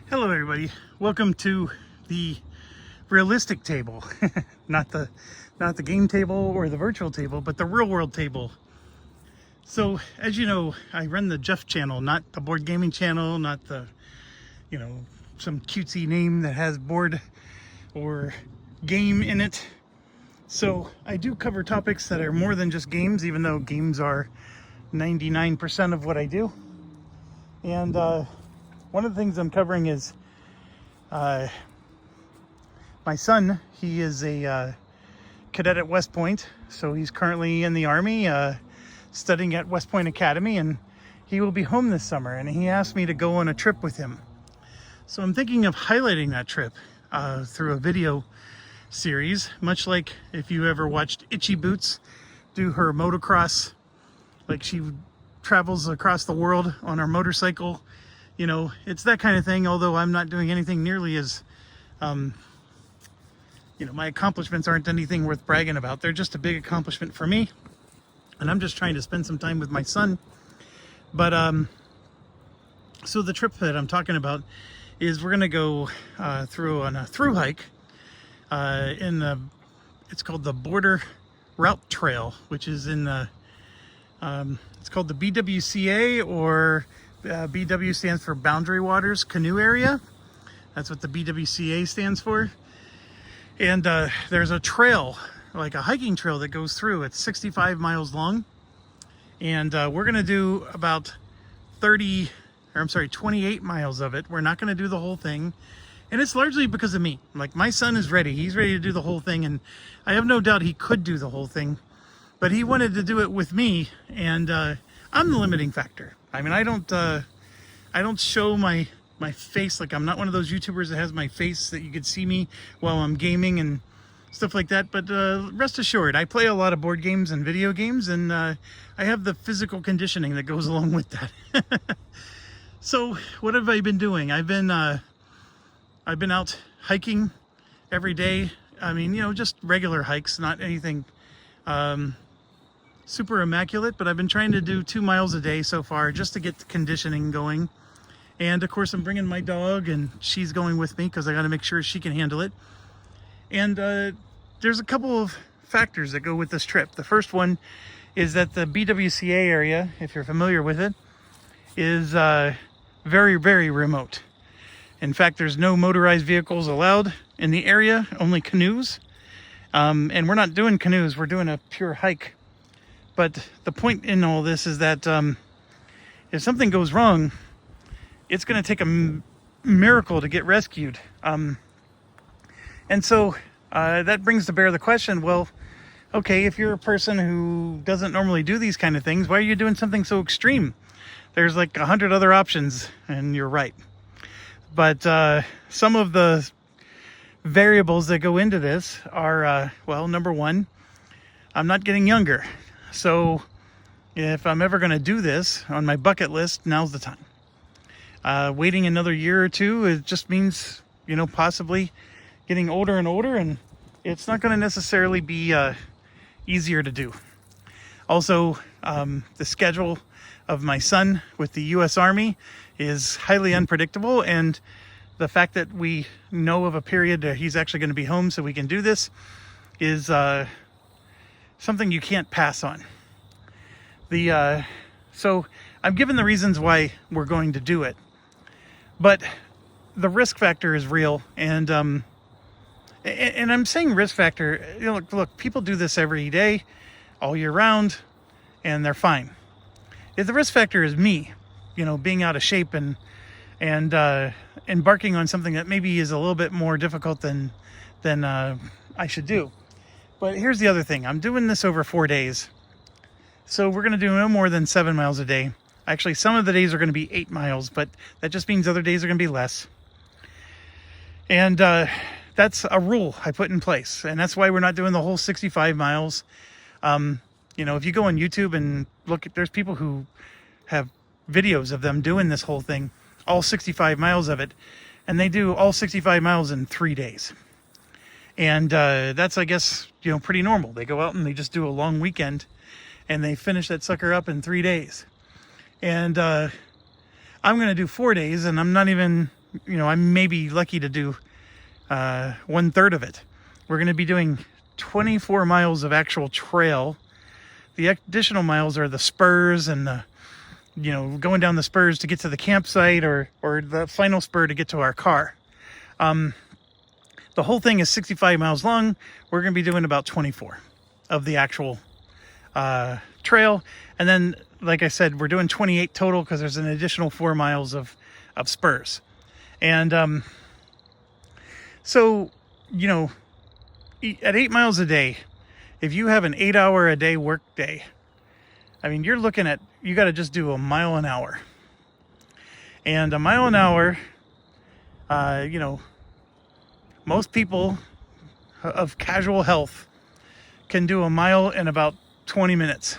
Hello everybody, welcome to the realistic table. not the game table or the virtual table, but the real world table. So as you know, I run the Jeff channel, not the board gaming channel, not the, some cutesy name that has board or game in it. So I do cover topics that are more than just games, even though games are 99% of what I do. And one of the things I'm covering is my son. He is a cadet at West Point, so he's currently in the Army studying at West Point Academy, and he will be home this summer, and he asked me to go on a trip with him. So I'm thinking of highlighting that trip through a video series, much like if you ever watched Itchy Boots do her motocross, like she travels across the world on her motorcycle. You know, it's that kind of thing, although I'm not doing anything nearly as, my accomplishments aren't anything worth bragging about. They're just a big accomplishment for me. And I'm just trying to spend some time with my son. But, so the trip that I'm talking about is we're going to go through on a through hike it's called the Border Route Trail, which is in the, it's called the Bwca, or BW stands for Boundary Waters Canoe Area. That's what the Bwca stands for. And there's a trail, like a hiking trail that goes through. It's 65 miles long. And we're going to do about 28 miles of it. We're not going to do the whole thing. And it's largely because of me. Like, my son is ready. He's ready to do the whole thing. And I have no doubt he could do the whole thing. But he wanted to do it with me. And I'm the limiting factor. I mean, I don't show my face. Like, I'm not one of those YouTubers that has my face that you could see me while I'm gaming and stuff like that. But rest assured, I play a lot of board games and video games, and I have the physical conditioning that goes along with that. So what have I been doing? I've been out hiking every day. I mean, just regular hikes, not anything super immaculate, but I've been trying to do 2 miles a day so far just to get the conditioning going. And of course I'm bringing my dog, and she's going with me because I got to make sure she can handle it. And there's a couple of factors that go with this trip. The first one is that the Bwca area, if you're familiar with it, is very, very remote. In fact, there's no motorized vehicles allowed in the area, only canoes. And we're not doing canoes, we're doing a pure hike. But the point in all this is that if something goes wrong, it's going to take a miracle to get rescued. And so that brings to bear the question, well, okay, if you're a person who doesn't normally do these kind of things, why are you doing something so extreme? There's like 100 other options, and you're right. But some of the variables that go into this are, well, number one, I'm not getting younger. So if I'm ever going to do this on my bucket list, now's the time. Waiting another year or two, it just means, possibly getting older and older, and it's not going to necessarily be easier to do. Also, the schedule of my son with the U.S. Army is highly unpredictable, and the fact that we know of a period that he's actually going to be home so we can do this is something you can't pass on. So I've given the reasons why we're going to do it, but the risk factor is real. And I'm saying risk factor, look, people do this every day, all year round, and they're fine. If the risk factor is me, being out of shape and embarking on something that maybe is a little bit more difficult than I should do. But here's the other thing. I'm doing this over 4 days. So we're going to do no more than 7 miles a day. Actually, some of the days are going to be 8 miles, but that just means other days are going to be less. And that's a rule I put in place. And that's why we're not doing the whole 65 miles. If you go on YouTube and look, there's people who have videos of them doing this whole thing, all 65 miles of it. And they do all 65 miles in 3 days. And that's, I guess, pretty normal. They go out and they just do a long weekend, and they finish that sucker up in 3 days. And I'm going to do 4 days, and I'm not even you know, I may be lucky to do 1/3 of it. We're going to be doing 24 miles of actual trail. The additional miles are the spurs and the, you know, going down the spurs to get to the campsite, or the final spur to get to our car. The whole thing is 65 miles long. We're going to be doing about 24 of the actual trail. And then, like I said, we're doing 28 total because there's an additional 4 miles of spurs. And so, you know, at 8 miles a day, if you have an 8-hour a day work day, I mean, you're looking at, you got to just do a mile an hour. And a mile an hour, you know, most people of casual health can do a mile in about 20 minutes.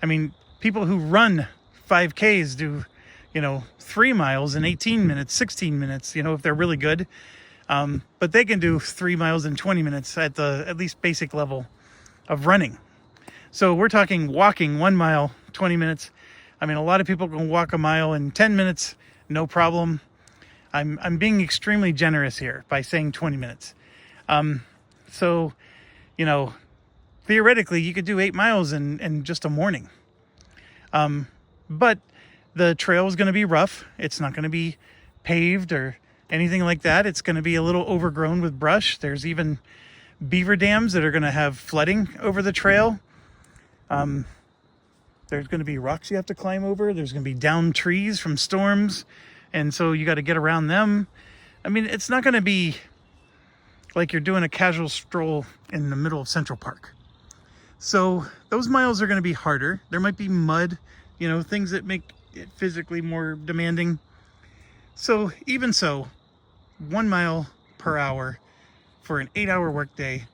I mean, people who run 5Ks do, you know, 3 miles in 18 minutes, 16 minutes, you know, if they're really good. But they can do 3 miles in 20 minutes at the at least basic level of running. So we're talking walking 1 mile, 20 minutes. I mean, a lot of people can walk a mile in 10 minutes, no problem. I'm being extremely generous here by saying 20 minutes. So, you know, theoretically, you could do 8 miles in just a morning. But the trail is going to be rough. It's not going to be paved or anything like that. It's going to be a little overgrown with brush. There's even beaver dams that are going to have flooding over the trail. There's going to be rocks you have to climb over. There's going to be downed trees from storms. And so you got to get around them. I mean, it's not going to be like you're doing a casual stroll in the middle of Central Park. So those miles are going to be harder. There might be mud, you know, things that make it physically more demanding. So even so, 1 mile per hour for an 8-hour workday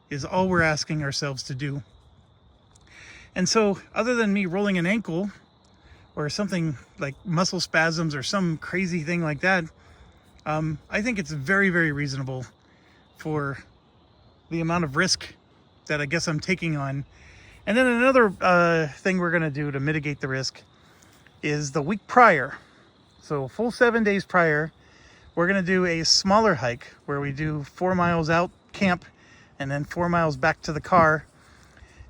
is all we're asking ourselves to do. And so other than me rolling an ankle or something like muscle spasms or some crazy thing like that, I think it's very, very reasonable for the amount of risk that I guess I'm taking on. And then another thing we're going to do to mitigate the risk is the week prior. So full 7 days prior, we're going to do a smaller hike where we do 4 miles out camp and then 4 miles back to the car.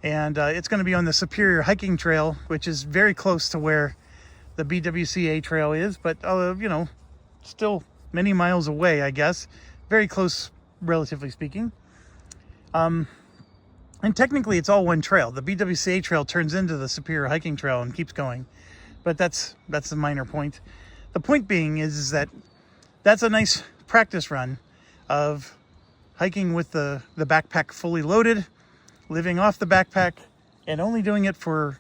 And it's going to be on the Superior Hiking Trail, which is very close to where the Bwca trail is, but, you know, still many miles away, I guess. Very close, relatively speaking. And technically, it's all one trail. The Bwca trail turns into the Superior Hiking Trail and keeps going. But that's a minor point. The point being is that that's a nice practice run of hiking with the backpack fully loaded, living off the backpack, and only doing it for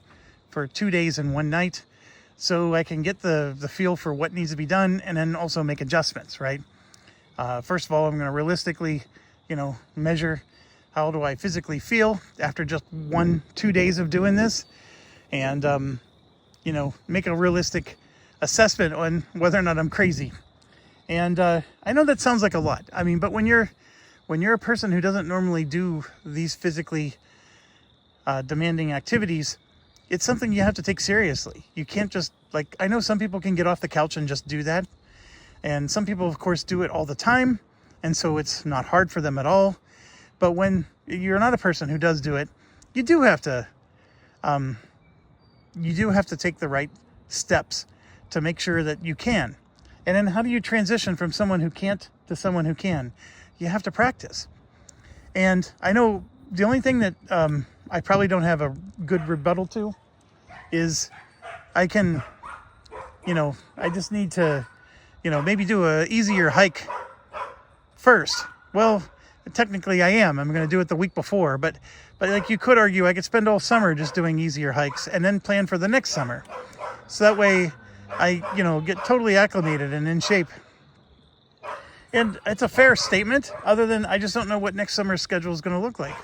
2 days and 1 night, so I can get the feel for what needs to be done and then also make adjustments, right? First of all, I'm going to realistically, you know, measure how do I physically feel after just 1-2 days of doing this, and, you know, make a realistic assessment on whether or not I'm crazy. And I know that sounds like a lot. I mean, but when you're a person who doesn't normally do these physically demanding activities, it's something you have to take seriously. You can't just, like, I know some people can get off the couch and just do that. And some people, of course, do it all the time. And so it's not hard for them at all. But when you're not a person who does do it, you do have to take the right steps to make sure that you can. And then how do you transition from someone who can't to someone who can? You have to practice. And I know the only thing that I probably don't have a good rebuttal to is I can, you know, I just need to, you know, maybe do a easier hike first. Well, technically I am. I'm going to do it the week before, but like you could argue I could spend all summer just doing easier hikes and then plan for the next summer. So that way I, you know, get totally acclimated and in shape. And it's a fair statement, other than I just don't know what next summer's schedule is going to look like.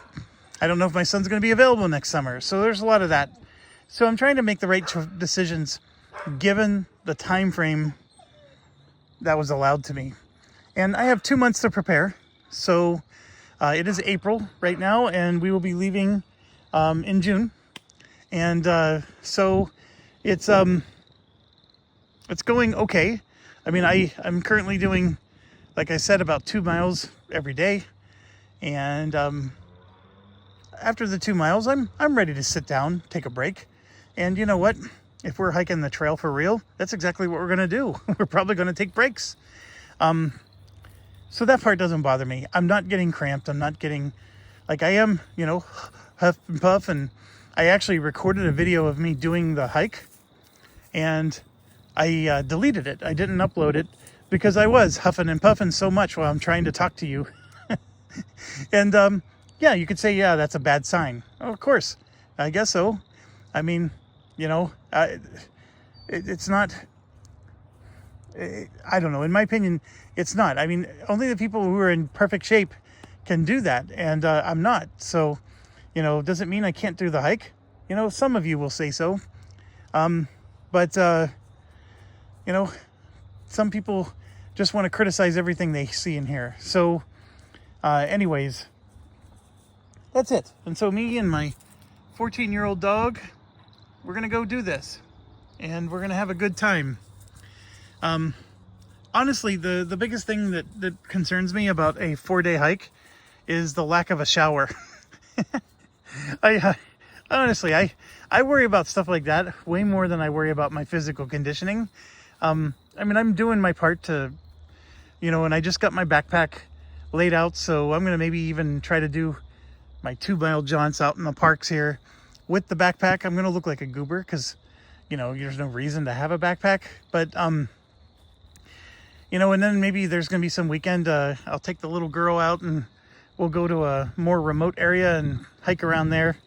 I don't know if my son's going to be available next summer. So there's a lot of that. So I'm trying to make the right decisions given the time frame that was allowed to me. And I have 2 months to prepare. So it is April right now, and we will be leaving in June. And so it's it's going okay. I mean, I'm currently doing, like I said, about 2 miles every day. And after the 2 miles, I'm ready to sit down, take a break. And you know what? If we're hiking the trail for real, that's exactly what we're going to do. We're probably going to take breaks. So that part doesn't bother me. I'm not getting cramped. I'm not getting, like I am, you know, huff and puff. And I actually recorded a video of me doing the hike, and I deleted it. I didn't upload it because I was huffing and puffing so much while I'm trying to talk to you. And yeah, you could say, yeah, that's a bad sign. Oh, of course, I guess so. I mean, you know, it's not, I don't know. In my opinion, it's not. I mean, only the people who are in perfect shape can do that. And I'm not. So, you know, does it mean I can't do the hike? You know, some of you will say so. But you know, some people just want to criticize everything they see and hear. So, anyways, that's it. And so me and my 14-year-old dog, we're going to go do this. And we're going to have a good time. Honestly, the biggest thing that concerns me about a 4-day hike is the lack of a shower. Honestly, I worry about stuff like that way more than I worry about my physical conditioning. I mean, I'm doing my part to, you know, and I just got my backpack laid out, so I'm going to maybe even try to do my 2-mile jaunts out in the parks here with the backpack. I'm going to look like a goober because, you know, there's no reason to have a backpack. But, you know, and then maybe there's going to be some weekend, I'll take the little girl out and we'll go to a more remote area and hike around there.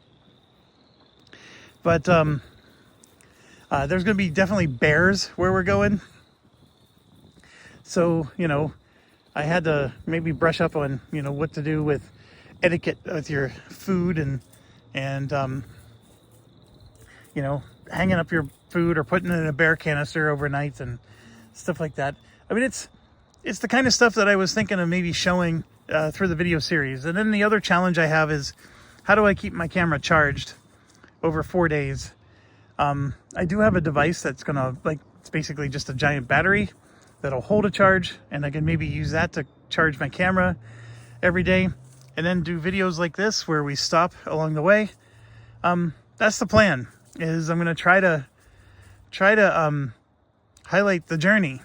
But there's going to be definitely bears where we're going. So, you know, I had to maybe brush up on, you know, what to do with etiquette with your food and you know, hanging up your food or putting it in a bear canister overnight and stuff like that. I mean, it's the kind of stuff that I was thinking of maybe showing through the video series. And then the other challenge I have is, how do I keep my camera charged over 4 days? I do have a device that's gonna, like, it's basically just a giant battery that'll hold a charge, and I can maybe use that to charge my camera every day and then do videos like this where we stop along the way. That's the plan, is I'm gonna try to highlight the journey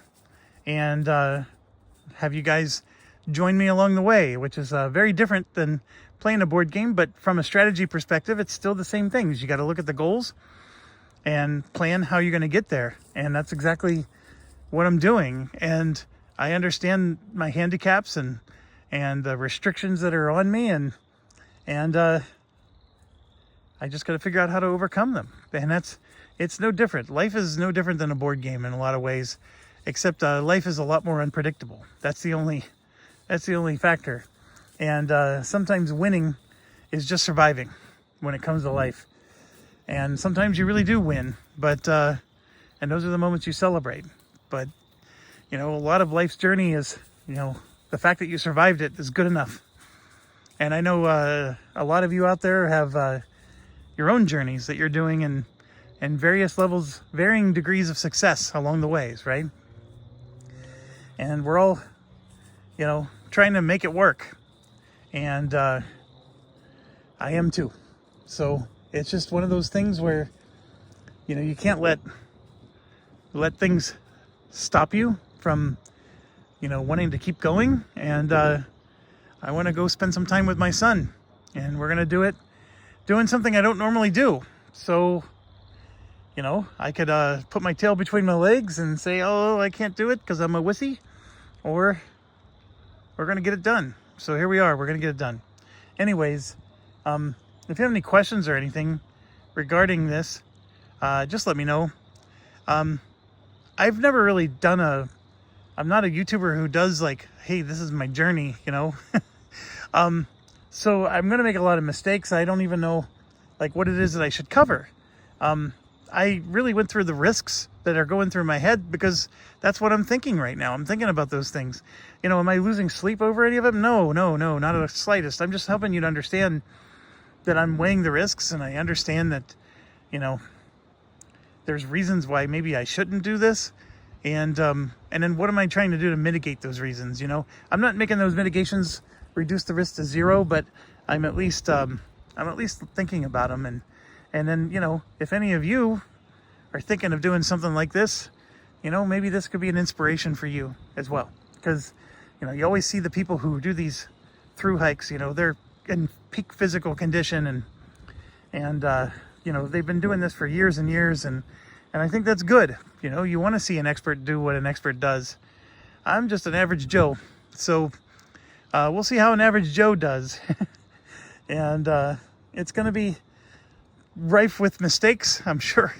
and have you guys join me along the way, which is very different than playing a board game, but from a strategy perspective, it's still the same things. You got to look at the goals and plan how you're going to get there. And that's exactly what I'm doing. And I understand my handicaps and the restrictions that are on me, and I just got to figure out how to overcome them. And it's no different. Life is no different than a board game in a lot of ways, except life is a lot more unpredictable. That's the only factor. And sometimes winning is just surviving when it comes to life. And sometimes you really do win, but and those are the moments you celebrate. But, you know, a lot of life's journey is, you know, the fact that you survived it is good enough. And I know a lot of you out there have your own journeys that you're doing and various levels, varying degrees of success along the ways, right? And we're all, you know, trying to make it work. And I am too. So it's just one of those things where, you know, you can't let things stop you from, you know, wanting to keep going. And I want to go spend some time with my son, and we're going to do it doing something I don't normally do. So, you know, I could put my tail between my legs and say, oh, I can't do it because I'm a wussy, or we're going to get it done. So here we are. We're going to get it done. Anyways, if you have any questions or anything regarding this, just let me know. I've never really done I'm not a YouTuber who does like, hey, this is my journey, you know. So I'm going to make a lot of mistakes. I don't even know like what it is that I should cover. I really went through the risks that are going through my head because that's what I'm thinking right now. I'm thinking about those things. You know, am I losing sleep over any of them? No, not the slightest. I'm just helping you to understand that I'm weighing the risks, and I understand that, you know, there's reasons why maybe I shouldn't do this. And then what am I trying to do to mitigate those reasons? You know, I'm not making those mitigations reduce the risk to zero, but I'm at least thinking about them. And then, you know, if any of you are thinking of doing something like this, you know, maybe this could be an inspiration for you as well. Because, you know, you always see the people who do these through hikes, you know, they're in peak physical condition, and you know, they've been doing this for years and years, and I think that's good. You know, you want to see an expert do what an expert does. I'm just an average Joe, so we'll see how an average Joe does. And it's going to be rife with mistakes, I'm sure,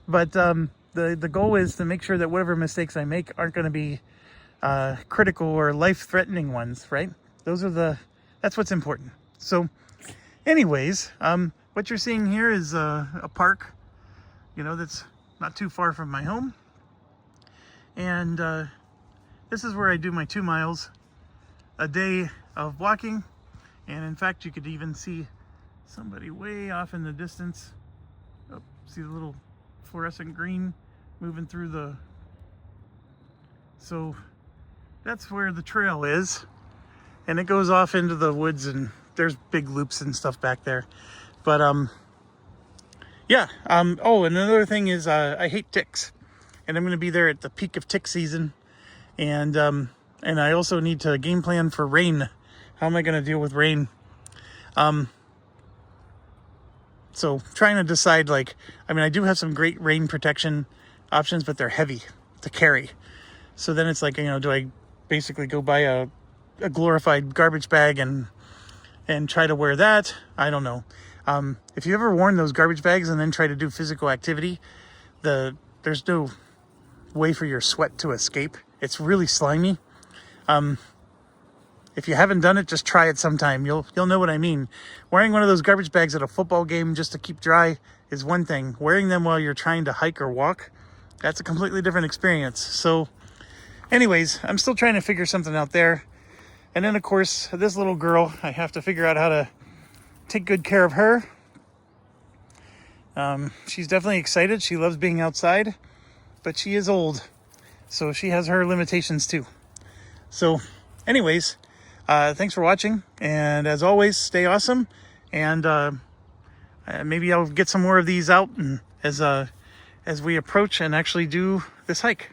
but the goal is to make sure that whatever mistakes I make aren't going to be critical or life-threatening ones, right? That's what's important. So anyways, what you're seeing here is a park, you know, that's not too far from my home. And this is where I do my 2 miles a day of walking. And in fact, you could even see somebody way off in the distance. Oh, see the little fluorescent green moving through the... So that's where the trail is. And it goes off into the woods, and there's big loops and stuff back there. But yeah. Oh, and another thing is I hate ticks, and I'm going to be there at the peak of tick season, and I also need to game plan for rain. How am I going to deal with rain? So trying to decide, like, I mean, I do have some great rain protection options, but they're heavy to carry. So then it's like, you know, do I basically go buy a glorified garbage bag and try to wear that? I don't know. If you ever worn those garbage bags and then try to do physical activity, there's no way for your sweat to escape. It's really slimy. If you haven't done it, just try it sometime. You'll know what I mean. Wearing one of those garbage bags at a football game just to keep dry is one thing. Wearing them while you're trying to hike or walk, that's a completely different experience. So anyways, I'm still trying to figure something out there. And then, of course, this little girl, I have to figure out how to take good care of her. She's definitely excited. She loves being outside, but she is old, so she has her limitations too. So anyways, thanks for watching. And as always, stay awesome. And maybe I'll get some more of these out and as we approach and actually do this hike.